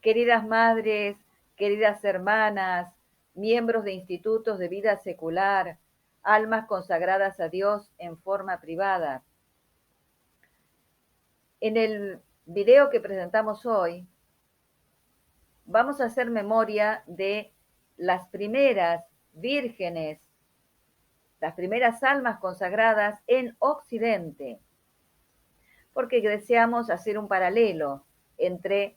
Queridas madres, queridas hermanas, miembros de institutos de vida secular, almas consagradas a Dios en forma privada. En el video que presentamos hoy, vamos a hacer memoria de las primeras vírgenes, las primeras almas consagradas en Occidente, porque deseamos hacer un paralelo entre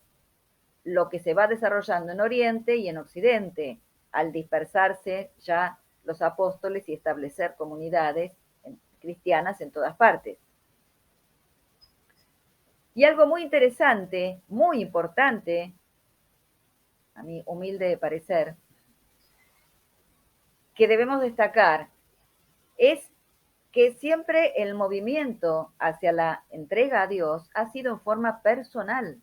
lo que se va desarrollando en Oriente y en Occidente, al dispersarse ya los apóstoles y establecer comunidades cristianas en todas partes. Y algo muy interesante, muy importante, a mi humilde parecer, que debemos destacar es que siempre el movimiento hacia la entrega a Dios ha sido en forma personal,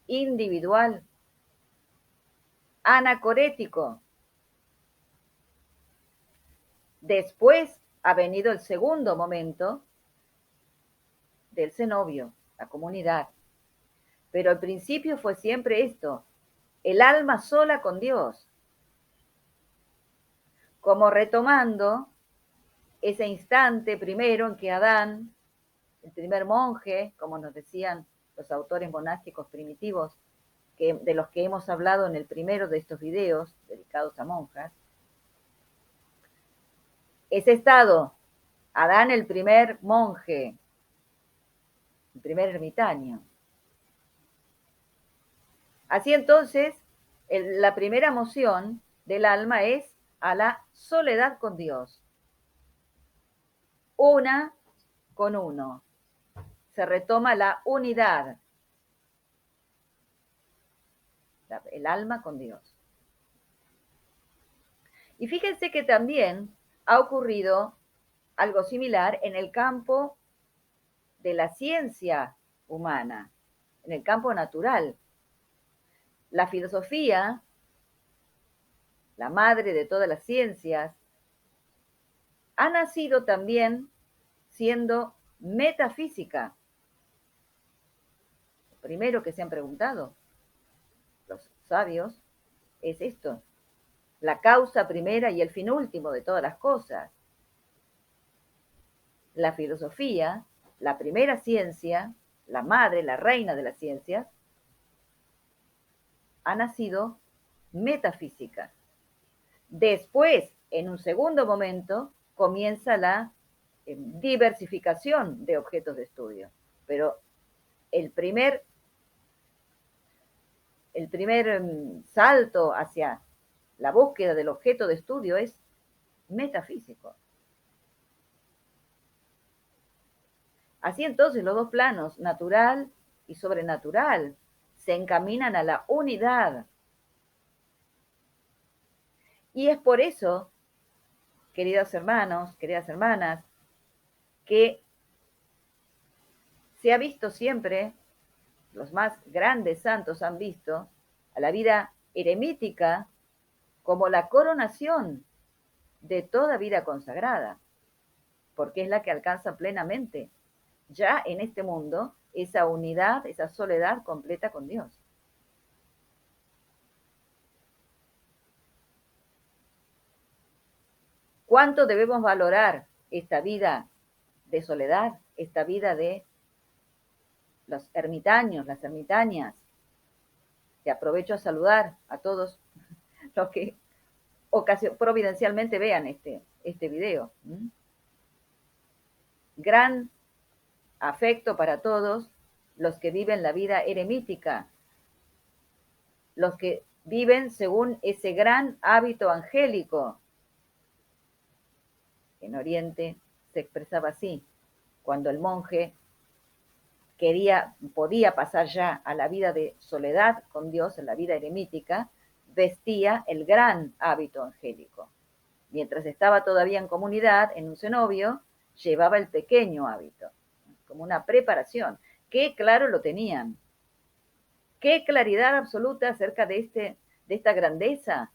individual, anacorético. Después ha venido el segundo momento del cenobio, la comunidad. Pero al principio fue siempre esto, el alma sola con Dios, como retomando ese instante primero en que Adán, el primer monje, como nos decían los autores monásticos primitivos, de los que hemos hablado en el primero de estos videos dedicados a monjas, ese estado, Adán el primer monje, el primer ermitaño. Así entonces, la primera moción del alma es a la soledad con Dios, una con uno. Se retoma la unidad, el alma con Dios. Y fíjense que también ha ocurrido algo similar en el campo de la ciencia humana, en el campo natural. La filosofía, la madre de todas las ciencias, ha nacido también siendo metafísica. Lo primero que se han preguntado los sabios es esto, la causa primera y el fin último de todas las cosas. La filosofía, la primera ciencia, la madre, la reina de las ciencias, ha nacido metafísica. Después, en un segundo momento, comienza la diversificación de objetos de estudio. Pero el primer salto hacia la búsqueda del objeto de estudio es metafísico. Así entonces los dos planos, natural y sobrenatural, se encaminan a la unidad. Y es por eso, queridos hermanos, queridas hermanas, que se ha visto siempre, los más grandes santos han visto, a la vida eremítica como la coronación de toda vida consagrada, porque es la que alcanza plenamente ya en este mundo esa unidad, esa soledad completa con Dios. ¿Cuánto debemos valorar esta vida de soledad, esta vida de los ermitaños, las ermitañas? Te aprovecho a saludar a todos los que providencialmente vean este video. Gran afecto para todos los que viven la vida eremítica, los que viven según ese gran hábito angélico. En Oriente se expresaba así, cuando el monje podía pasar ya a la vida de soledad con Dios, en la vida eremítica, vestía el gran hábito angélico. Mientras estaba todavía en comunidad, en un cenobio, llevaba el pequeño hábito, como una preparación. Qué claro lo tenían. Qué claridad absoluta acerca de esta grandeza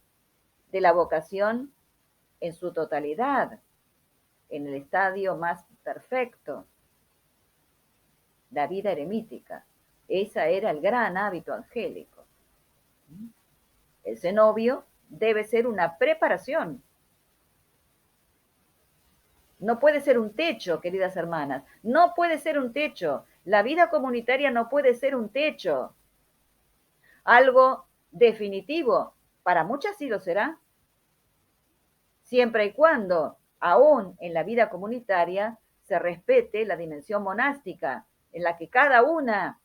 de la vocación en su totalidad, en el estadio más perfecto, la vida eremítica. Ese era el gran hábito angélico. El cenobio debe ser una preparación. No puede ser un techo, queridas hermanas. No puede ser un techo. La vida comunitaria no puede ser un techo. Algo definitivo. Para muchas sí lo será. Siempre y cuando, aún en la vida comunitaria, se respete la dimensión monástica, en la que cada una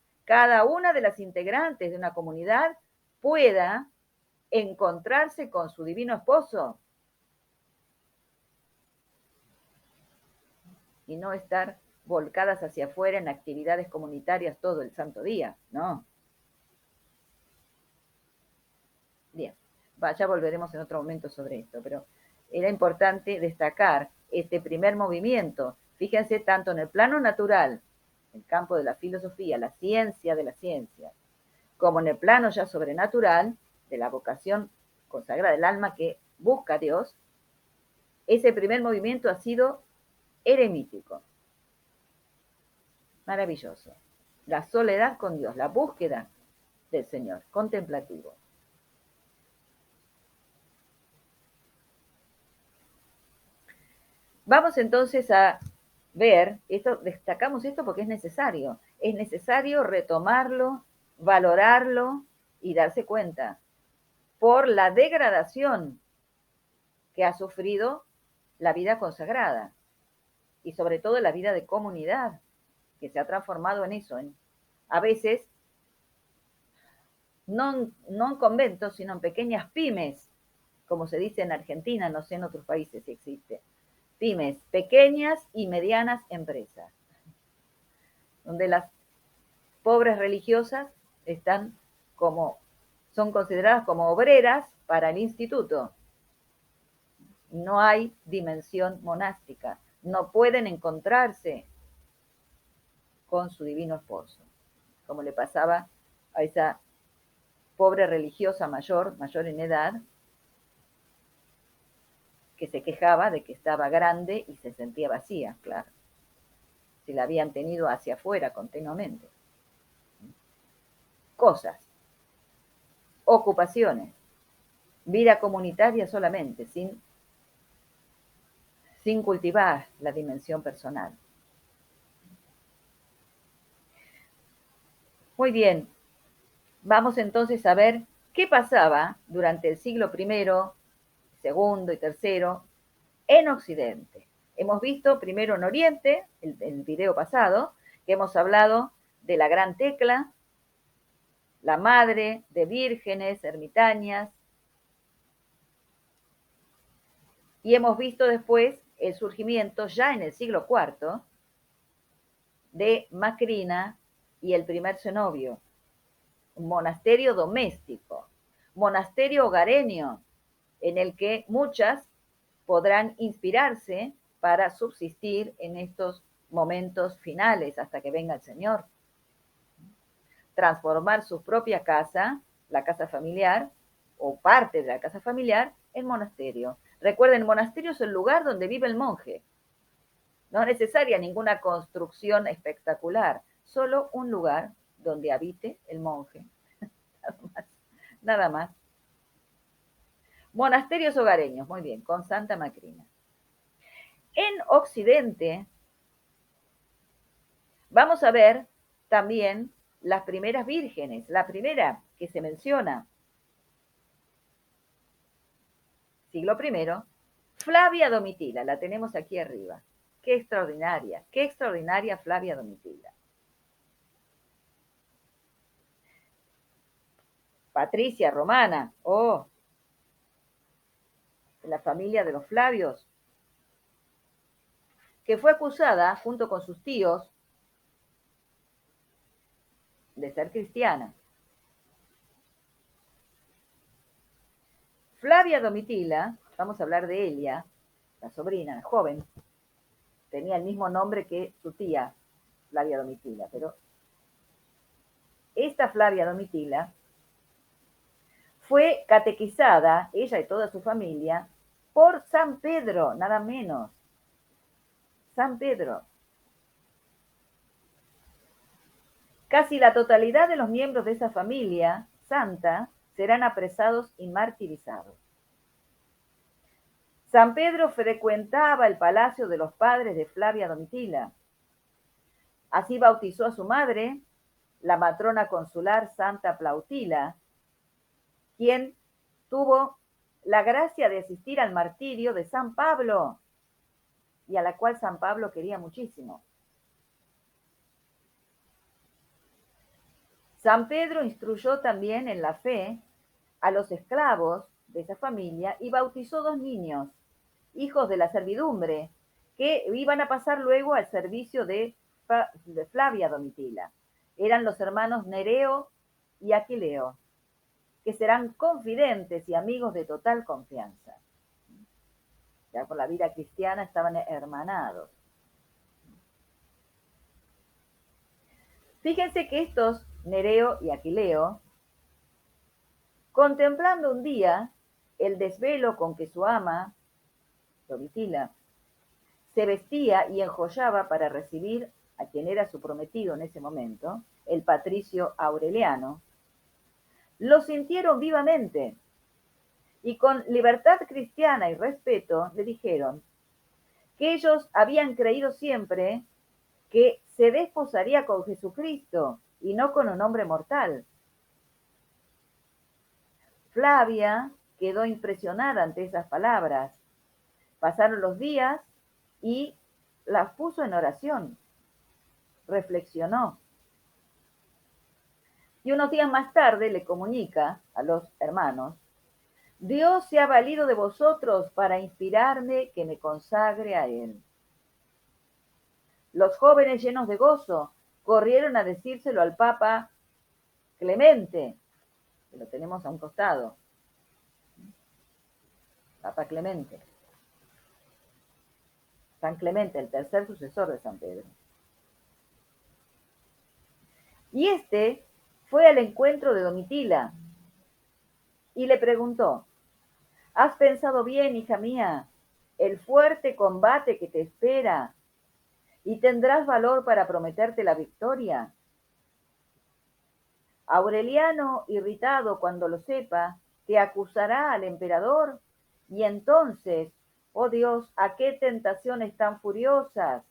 de las integrantes de una comunidad pueda encontrarse con su divino esposo y no estar volcadas hacia afuera en actividades comunitarias todo el santo día, ¿no? Bien, ya volveremos en otro momento sobre esto, pero era importante destacar este primer movimiento. Fíjense, tanto en el plano natural, el campo de la filosofía, la ciencia de la ciencia, como en el plano ya sobrenatural, de la vocación consagrada del alma que busca a Dios, ese primer movimiento ha sido eremítico. Maravilloso. La soledad con Dios, la búsqueda del Señor, contemplativo. Vamos entonces a ver, esto, destacamos esto porque es necesario retomarlo, valorarlo y darse cuenta por la degradación que ha sufrido la vida consagrada y sobre todo la vida de comunidad, que se ha transformado en eso, a veces no en conventos, sino en pequeñas pymes, como se dice en Argentina, no sé en otros países si existe. Pymes, pequeñas y medianas empresas, donde las pobres religiosas están como, son consideradas como obreras para el instituto. No hay dimensión monástica, no pueden encontrarse con su divino esposo, como le pasaba a esa pobre religiosa mayor en edad, que se quejaba de que estaba grande y se sentía vacía, claro, si la habían tenido hacia afuera continuamente. Cosas, ocupaciones, vida comunitaria solamente, sin cultivar la dimensión personal. Muy bien, vamos entonces a ver qué pasaba durante el siglo I, segundo y tercero en Occidente. Hemos visto primero en Oriente, el video pasado, que hemos hablado de la gran tecla, la madre de vírgenes, ermitañas, y hemos visto después el surgimiento ya en el siglo IV de Macrina y el primer cenobio, un monasterio doméstico, monasterio hogareño, en el que muchas podrán inspirarse para subsistir en estos momentos finales hasta que venga el Señor. Transformar su propia casa, la casa familiar, o parte de la casa familiar, en monasterio. Recuerden, el monasterio es el lugar donde vive el monje. No es necesaria ninguna construcción espectacular, solo un lugar donde habite el monje. Nada más. Nada más. Monasterios hogareños, muy bien, con Santa Macrina. En Occidente, vamos a ver también las primeras vírgenes. La primera que se menciona, siglo I, Flavia Domitila, la tenemos aquí arriba. Qué extraordinaria Flavia Domitila. Patricia Romana, oh, de la familia de los Flavios, que fue acusada, junto con sus tíos, de ser cristiana. Flavia Domitila, vamos a hablar de ella, la sobrina, la joven, tenía el mismo nombre que su tía, Flavia Domitila, pero esta Flavia Domitila fue catequizada, ella y toda su familia, por San Pedro, nada menos. San Pedro. Casi la totalidad de los miembros de esa familia santa serán apresados y martirizados. San Pedro frecuentaba el palacio de los padres de Flavia Domitila. Así bautizó a su madre, la matrona consular Santa Plautila, quien tuvo la gracia de asistir al martirio de San Pablo y a la cual San Pablo quería muchísimo. San Pedro instruyó también en la fe a los esclavos de esa familia y bautizó 2 niños, hijos de la servidumbre, que iban a pasar luego al servicio de Flavia Domitila. Eran los hermanos Nereo y Aquileo, que serán confidentes y amigos de total confianza. Ya por la vida cristiana estaban hermanados. Fíjense que estos, Nereo y Aquileo, contemplando un día el desvelo con que su ama, Domitila, se vestía y enjollaba para recibir a quien era su prometido en ese momento, el patricio Aureliano, lo sintieron vivamente y con libertad cristiana y respeto le dijeron que ellos habían creído siempre que se desposaría con Jesucristo y no con un hombre mortal. Flavia quedó impresionada ante esas palabras. Pasaron los días y las puso en oración, reflexionó. Y unos días más tarde le comunica a los hermanos: Dios se ha valido de vosotros para inspirarme que me consagre a Él. Los jóvenes, llenos de gozo, corrieron a decírselo al Papa Clemente, que lo tenemos a un costado. Papa Clemente. San Clemente, el tercer sucesor de San Pedro. Y este fue al encuentro de Domitila y le preguntó: ¿has pensado bien, hija mía, el fuerte combate que te espera y tendrás valor para prometerte la victoria? Aureliano, irritado cuando lo sepa, te acusará al emperador y entonces, oh Dios, ¿a qué tentaciones tan furiosas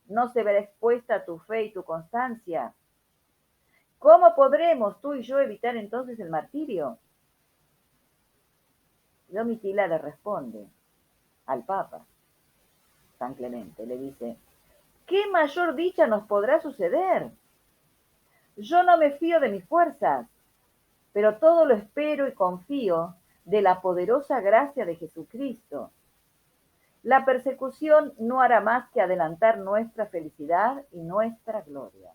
no se verá expuesta tu fe y tu constancia? ¿Cómo podremos tú y yo evitar entonces el martirio? Domitila le responde al Papa, San Clemente, le dice: ¿qué mayor dicha nos podrá suceder? Yo no me fío de mis fuerzas, pero todo lo espero y confío de la poderosa gracia de Jesucristo. La persecución no hará más que adelantar nuestra felicidad y nuestra gloria.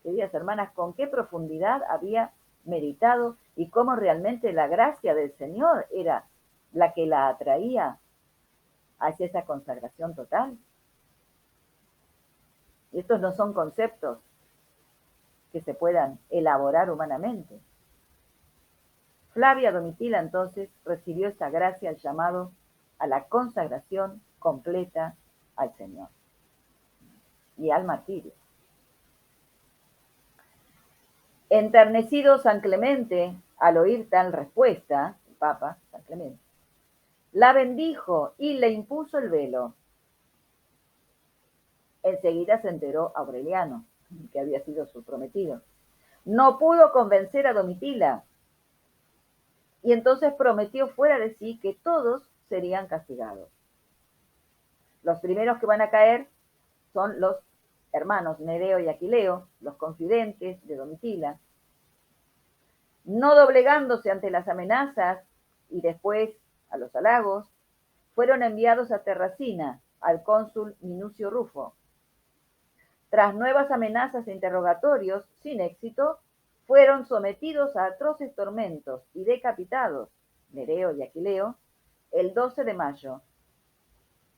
Queridas hermanas, con qué profundidad había meditado y cómo realmente la gracia del Señor era la que la atraía hacia esa consagración total. Estos no son conceptos que se puedan elaborar humanamente. Flavia Domitila entonces recibió esa gracia, el llamado a la consagración completa al Señor y al martirio. Enternecido San Clemente al oír tal respuesta, el Papa San Clemente, la bendijo y le impuso el velo. Enseguida se enteró Aureliano, que había sido su prometido. No pudo convencer a Domitila y entonces prometió fuera de sí que todos serían castigados. Los primeros que van a caer son los hermanos Nereo y Aquileo, los confidentes de Domitila. No doblegándose ante las amenazas y después a los halagos, fueron enviados a Terracina, al cónsul Minucio Rufo. Tras nuevas amenazas e interrogatorios, sin éxito, fueron sometidos a atroces tormentos y decapitados, Nereo y Aquileo, el 12 de mayo,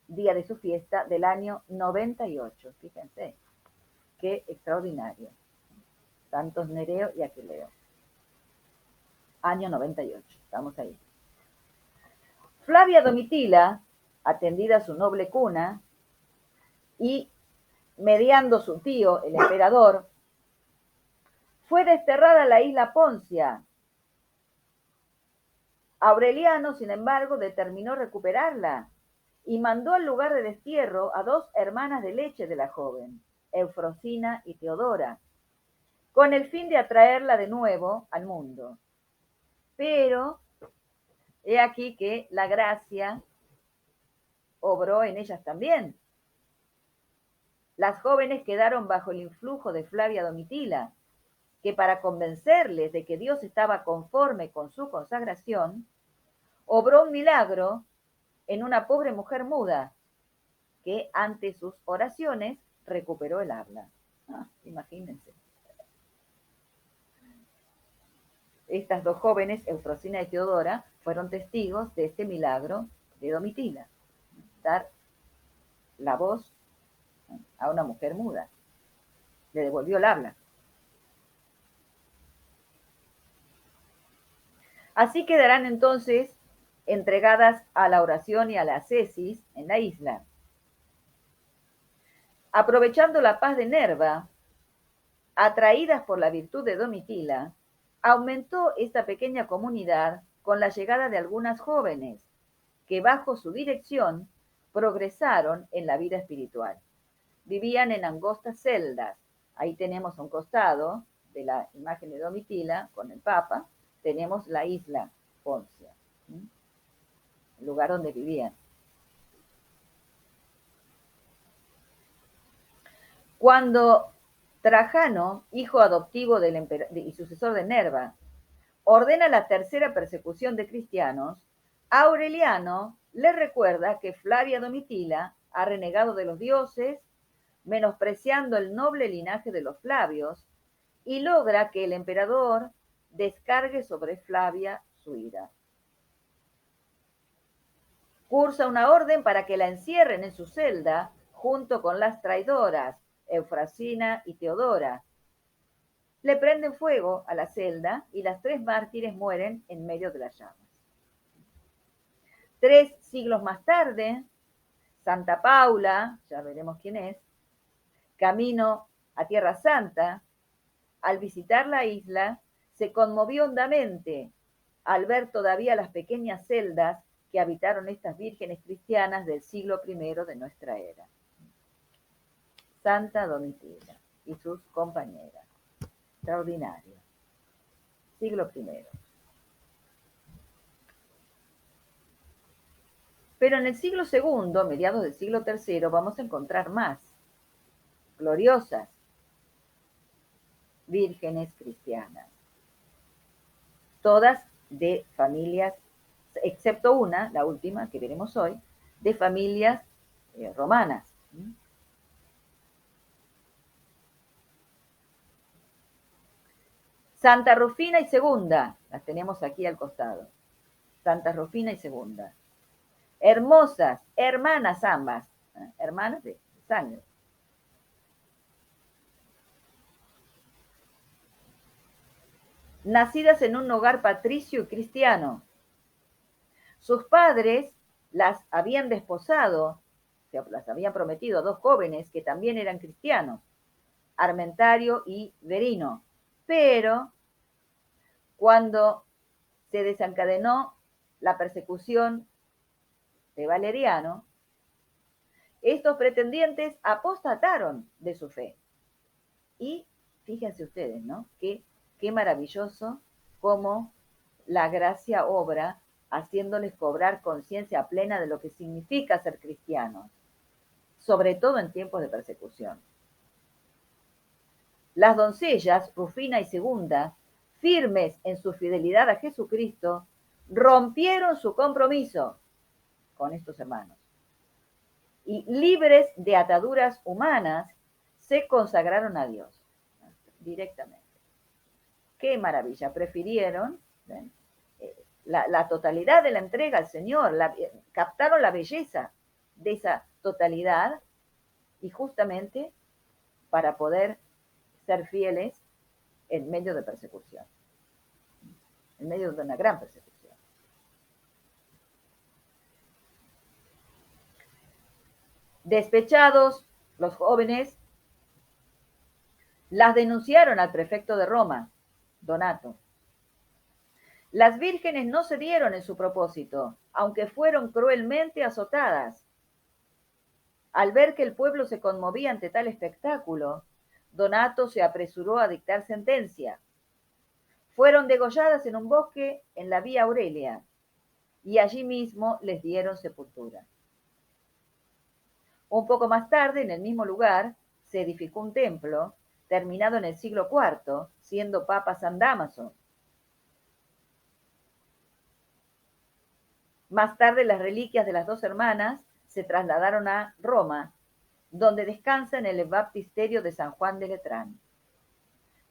día de su fiesta del año 98. Fíjense, qué extraordinario. Santos Nereo y Aquileo. Año 98, estamos ahí. Flavia Domitila, atendida su noble cuna, y mediando su tío, el emperador, Fue desterrada a la isla Poncia. Aureliano, sin embargo, determinó recuperarla y mandó al lugar de destierro a dos hermanas de leche de la joven, Eufrosina y Teodora, con el fin de atraerla de nuevo al mundo. Pero he aquí que la gracia obró en ellas también. Las jóvenes quedaron bajo el influjo de Flavia Domitila, que para convencerles de que Dios estaba conforme con su consagración, obró un milagro en una pobre mujer muda que ante sus oraciones recuperó el habla. Imagínense. Estas dos jóvenes, Eufrosina y Teodora, fueron testigos de este milagro de Domitila, dar la voz a una mujer muda. Le devolvió el habla. Así quedarán entonces entregadas a la oración y a la ascesis en la isla. Aprovechando la paz de Nerva, atraídas por la virtud de Domitila, aumentó esta pequeña comunidad con la llegada de algunas jóvenes que bajo su dirección progresaron en la vida espiritual. Vivían en angostas celdas. Ahí tenemos a un costado de la imagen de Domitila con el Papa, tenemos la isla Poncia, el lugar donde vivían. Cuando Trajano, hijo adoptivo del y sucesor de Nerva, ordena la tercera persecución de cristianos, Aureliano le recuerda que Flavia Domitila ha renegado de los dioses, menospreciando el noble linaje de los Flavios, y logra que el emperador descargue sobre Flavia su ira. Cursa una orden para que la encierren en su celda junto con las traidoras Eufrasina y Teodora. Le prenden fuego a la celda y las tres mártires mueren en medio de las llamas. 3 siglos más tarde, Santa Paula, ya veremos quién es, camino a Tierra Santa, al visitar la isla, se conmovió hondamente al ver todavía las pequeñas celdas que habitaron estas vírgenes cristianas del siglo I de nuestra era. Santa Domitila y sus compañeras. Extraordinario. Siglo I. Pero en el siglo II, mediados del siglo III, vamos a encontrar más gloriosas vírgenes cristianas. Todas de familias, excepto una, la última que veremos hoy, de familias romanas. Santa Rufina y Segunda, las tenemos aquí al costado. Santa Rufina y Segunda. Hermosas, hermanas ambas, hermanas de sangre. Nacidas en un hogar patricio y cristiano. Sus padres las habían desposado, o sea, las habían prometido a dos jóvenes que también eran cristianos, Armentario y Verino. Pero cuando se desencadenó la persecución de Valeriano, estos pretendientes apostataron de su fe. Y fíjense ustedes, ¿no? Qué maravilloso cómo la gracia obra haciéndoles cobrar conciencia plena de lo que significa ser cristianos, sobre todo en tiempos de persecución. Las doncellas, Rufina y Segunda, firmes en su fidelidad a Jesucristo, rompieron su compromiso con estos hermanos y libres de ataduras humanas, se consagraron a Dios directamente. Qué maravilla, prefirieron la totalidad de la entrega al Señor, captaron la belleza de esa totalidad y justamente para poder ser fieles en medio de persecución, en medio de una gran persecución. Despechados, los jóvenes Las denunciaron al prefecto de Roma, Donato. Las vírgenes no cedieron en su propósito, aunque fueron cruelmente azotadas. Al ver que el pueblo se conmovía ante tal espectáculo, Donato se apresuró a dictar sentencia. Fueron degolladas en un bosque en la Vía Aurelia y allí mismo les dieron sepultura. Un poco más tarde, en el mismo lugar, se edificó un templo, terminado en el siglo IV, siendo Papa San Dámaso. Más tarde, las reliquias de las dos hermanas se trasladaron a Roma, donde descansa en el baptisterio de San Juan de Letrán.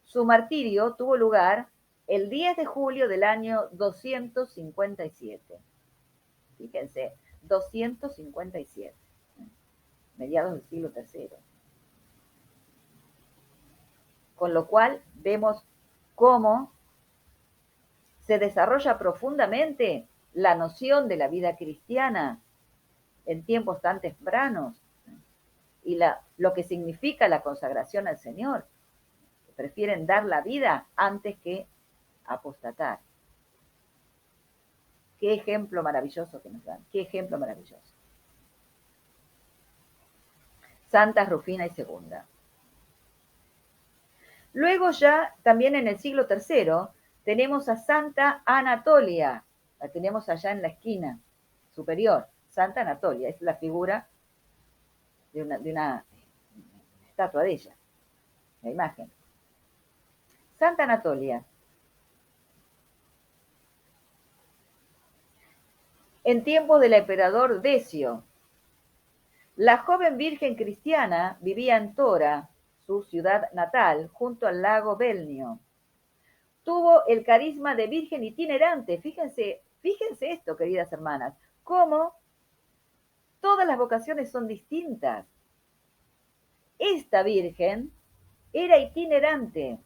Su martirio tuvo lugar el 10 de julio del año 257. Fíjense, 257, mediados del siglo III. Con lo cual vemos cómo se desarrolla profundamente la noción de la vida cristiana en tiempos tan tempranos y lo que significa la consagración al Señor. Prefieren dar la vida antes que apostatar. Qué ejemplo maravilloso que nos dan, qué ejemplo maravilloso. Santa Rufina y Segunda. Luego ya, también en el siglo III, tenemos a Santa Anatolia, la tenemos allá en la esquina superior. Santa Anatolia es la figura de una estatua de ella, la imagen. Santa Anatolia. En tiempos del emperador Decio, la joven virgen cristiana vivía en Tora, su ciudad natal, junto al lago Belnio. Tuvo el carisma de virgen itinerante. Fíjense, fíjense esto, queridas hermanas, cómo todas las vocaciones son distintas. Esta virgen era itinerante,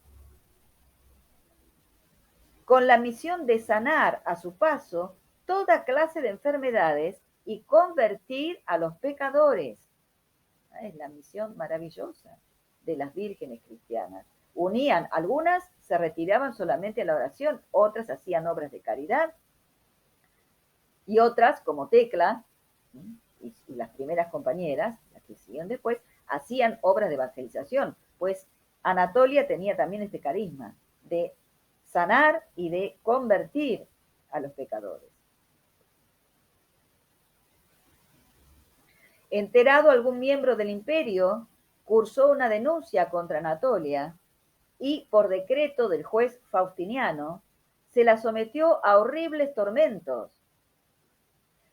con la misión de sanar a su paso toda clase de enfermedades y convertir a los pecadores. Es la misión maravillosa de las vírgenes cristianas. Unían, algunas se retiraban solamente a la oración, otras hacían obras de caridad y otras, como Tecla y las primeras compañeras, las que siguieron después, hacían obras de evangelización, pues Anatolia tenía también este carisma de sanar y de convertir a los pecadores. Enterado algún miembro del imperio, cursó una denuncia contra Anatolia y, por decreto del juez Faustiniano, se la sometió a horribles tormentos.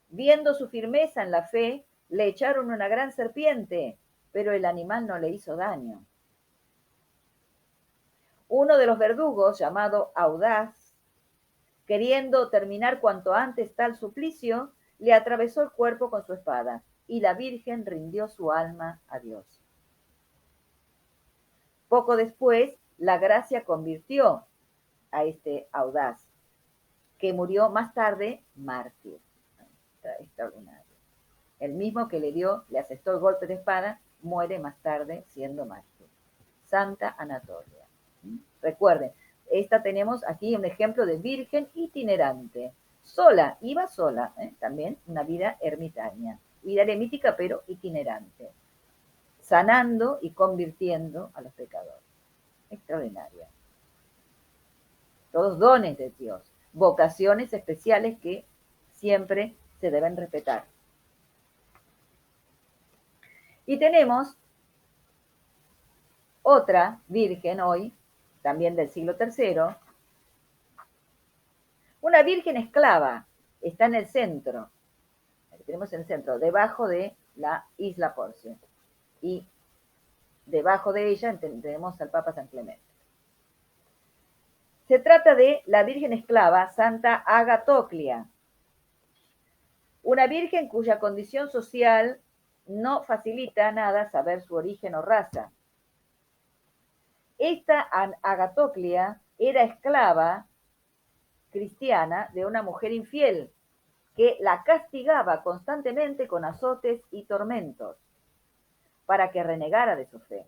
Viendo su firmeza en la fe, le echaron una gran serpiente, pero el animal no le hizo daño. Uno de los verdugos, llamado Audaz, queriendo terminar cuanto antes tal suplicio, le atravesó el cuerpo con su espada, y la Virgen rindió su alma a Dios. Poco después, la gracia convirtió a este Audaz, que murió más tarde mártir. Extraordinario. El mismo que le asestó el golpe de espada, muere más tarde siendo mártir. Santa Anatolia. Recuerden, esta tenemos aquí un ejemplo de virgen itinerante. Sola, iba sola, también una vida ermitaña. Vida eremítica, pero itinerante. Sanando y convirtiendo a los pecadores. Extraordinaria. Todos dones de Dios. Vocaciones especiales que siempre se deben respetar. Y tenemos otra virgen hoy, también del siglo III, una virgen esclava, está en el centro, la que tenemos en el centro, debajo de la isla Porcio. Y debajo de ella tenemos al Papa San Clemente. Se trata de la virgen esclava Santa Agatoclia, una virgen cuya condición social no facilita nada saber su origen o raza. Esta Agatoclia era esclava cristiana de una mujer infiel que la castigaba constantemente con azotes y tormentos para que renegara de su fe.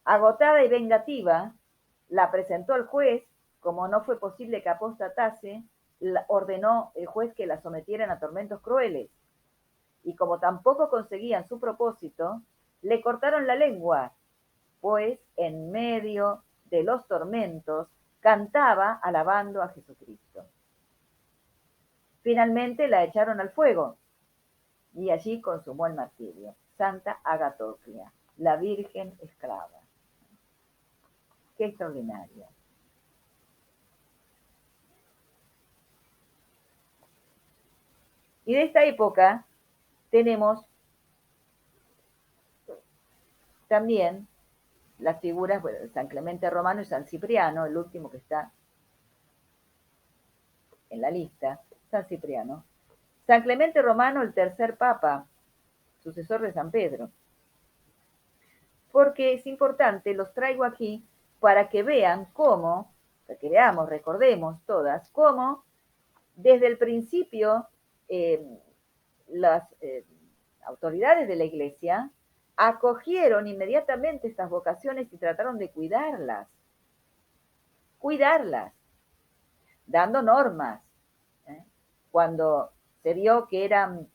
Agotada y vengativa, la presentó al juez. Como no fue posible que apostatase, ordenó el juez que la sometieran a tormentos crueles. Y como tampoco conseguían su propósito, le cortaron la lengua, pues en medio de los tormentos cantaba alabando a Jesucristo. Finalmente la echaron al fuego y allí consumó el martirio. Santa Agatoclia, la Virgen esclava. Qué extraordinaria. Y de esta época tenemos también las figuras, bueno, de San Clemente Romano y San Cipriano, el último que está en la lista, San Cipriano. San Clemente Romano, el tercer papa, sucesor de San Pedro. Porque es importante, los traigo aquí para que vean cómo, para que veamos, recordemos todas, cómo desde el principio las autoridades de la Iglesia acogieron inmediatamente estas vocaciones y trataron de cuidarlas, dando normas. ¿eh? Cuando se vio que eran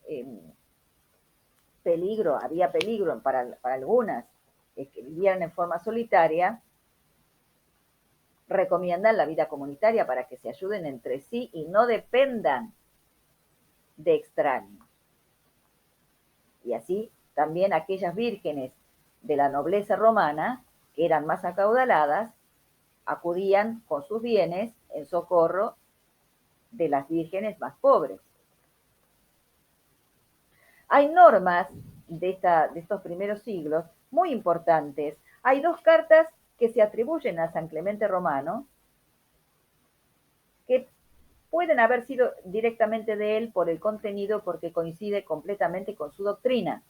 peligro, había peligro para algunas que vivieran en forma solitaria, recomiendan la vida comunitaria para que se ayuden entre sí y no dependan de extraños. Y así también aquellas vírgenes de la nobleza romana, que eran más acaudaladas, acudían con sus bienes en socorro de las vírgenes más pobres. Hay normas de estos primeros siglos muy importantes. Hay dos cartas que se atribuyen a San Clemente Romano, que pueden haber sido directamente de él por el contenido, porque coincide completamente con su doctrina.